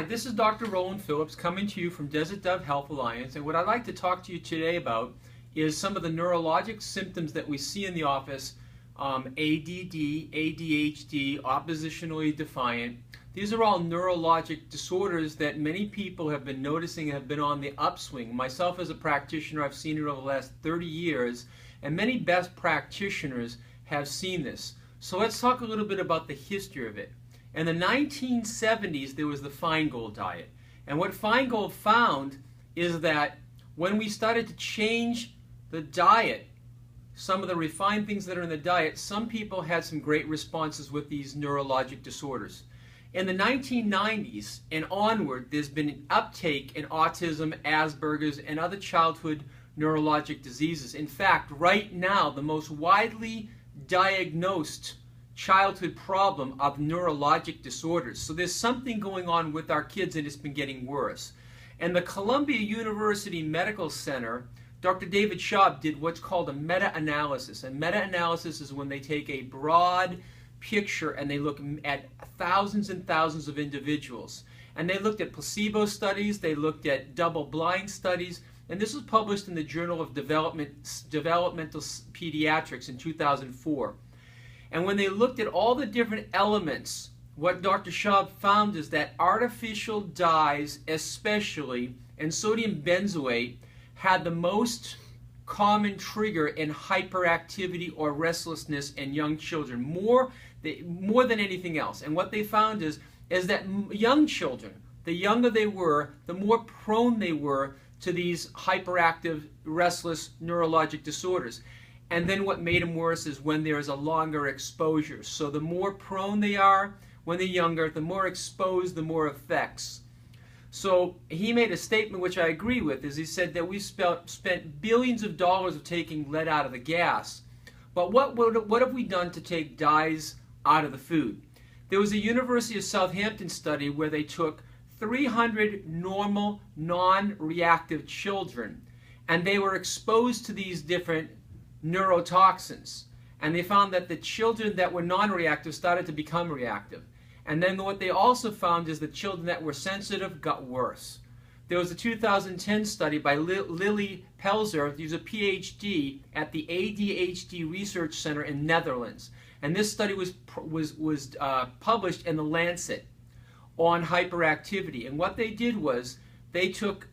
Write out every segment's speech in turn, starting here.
this is Dr. Roland Phillips coming to you from Desert Dove Health Alliance, and what I'd like to talk to you today about is some of the neurologic symptoms that we see in the office, ADD, ADHD, oppositionally defiant. These are all neurologic disorders that many people have been noticing have been on the upswing. Myself as a practitioner, I've seen it over the last 30 years, and many best practitioners have seen this. So let's talk a little bit about the history of it. In the 1970s, there was the Feingold diet. And what Feingold found is that when we started to change the diet, some of the refined things that are in the diet, some people had some great responses with these neurologic disorders. In the 1990s and onward, there's been an uptake in autism, Asperger's, and other childhood neurologic diseases. In fact, right now, the most widely diagnosed childhood problem of neurologic disorders. So there's something going on with our kids, and it's been getting worse. And the Columbia University Medical Center, Dr. David Schaub did what's called a meta-analysis. And meta-analysis is when they take a broad picture and they look at thousands and thousands of individuals. And they looked at placebo studies, they looked at double-blind studies, and this was published in the Journal of Developmental Pediatrics in 2004. And when they looked at all the different elements, what Dr. Schaub found is that artificial dyes especially, and sodium benzoate, had the most common trigger in hyperactivity or restlessness in young children, more than anything else. And what they found is that young children, the younger they were, the more prone they were to these hyperactive, restless neurologic disorders. And then what made them worse is when there is a longer exposure. So the more prone they are when they're younger, the more exposed, the more effects. So he made a statement which I agree with, is he said that we spent billions of dollars of taking lead out of the gas. But what have we done to take dyes out of the food? There was a University of Southampton study where they took 300 normal, non-reactive children, and they were exposed to these different neurotoxins. And they found that the children that were non-reactive started to become reactive. And then what they also found is the children that were sensitive got worse. There was a 2010 study by Lily Pelzer, who's a PhD at the ADHD Research Center in Netherlands. And this study was published in The Lancet on hyperactivity. And what they did was they took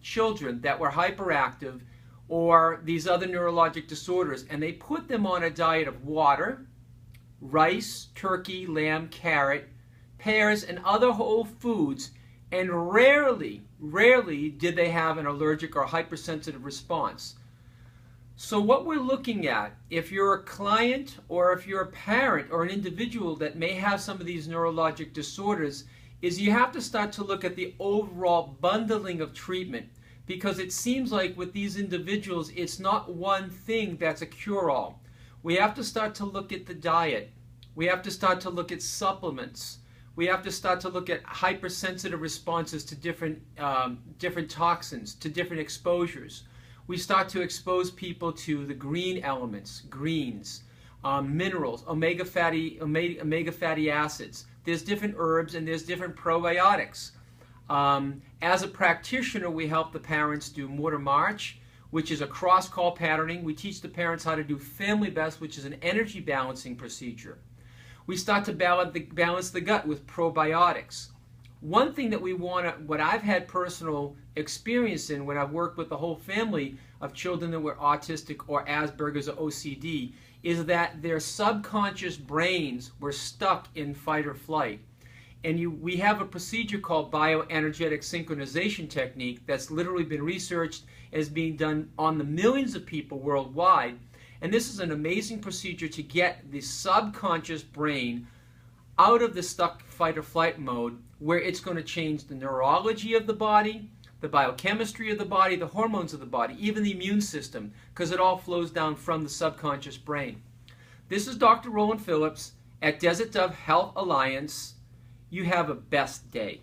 children that were hyperactive or these other neurologic disorders, and they put them on a diet of water, rice, turkey, lamb, carrot, pears, and other whole foods, and rarely did they have an allergic or hypersensitive response. So what we're looking at, if you're a client or if you're a parent or an individual that may have some of these neurologic disorders, is you have to start to look at the overall bundling of treatment, because it seems like with these individuals, it's not one thing that's a cure-all. We have to start to look at the diet. We have to start to look at supplements. We have to start to look at hypersensitive responses to different toxins, to different exposures. We start to expose people to the green elements, greens, minerals, omega fatty acids. There's different herbs and there's different probiotics. As a practitioner, we help the parents do mortar march, which is a cross-call patterning. We teach the parents how to do Family Best, which is an energy balancing procedure. We start to balance the gut with probiotics. One thing that we want to, what I've had personal experience in when I've worked with the whole family of children that were autistic or Asperger's or OCD, is that their subconscious brains were stuck in fight or flight. And we have a procedure called bioenergetic synchronization technique that's literally been researched as being done on the millions of people worldwide. And this is an amazing procedure to get the subconscious brain out of the stuck fight or flight mode, where it's going to change the neurology of the body, the biochemistry of the body, the hormones of the body, even the immune system, because it all flows down from the subconscious brain. This is Dr. Roland Phillips at Desert Dove Health Alliance. You have a best day.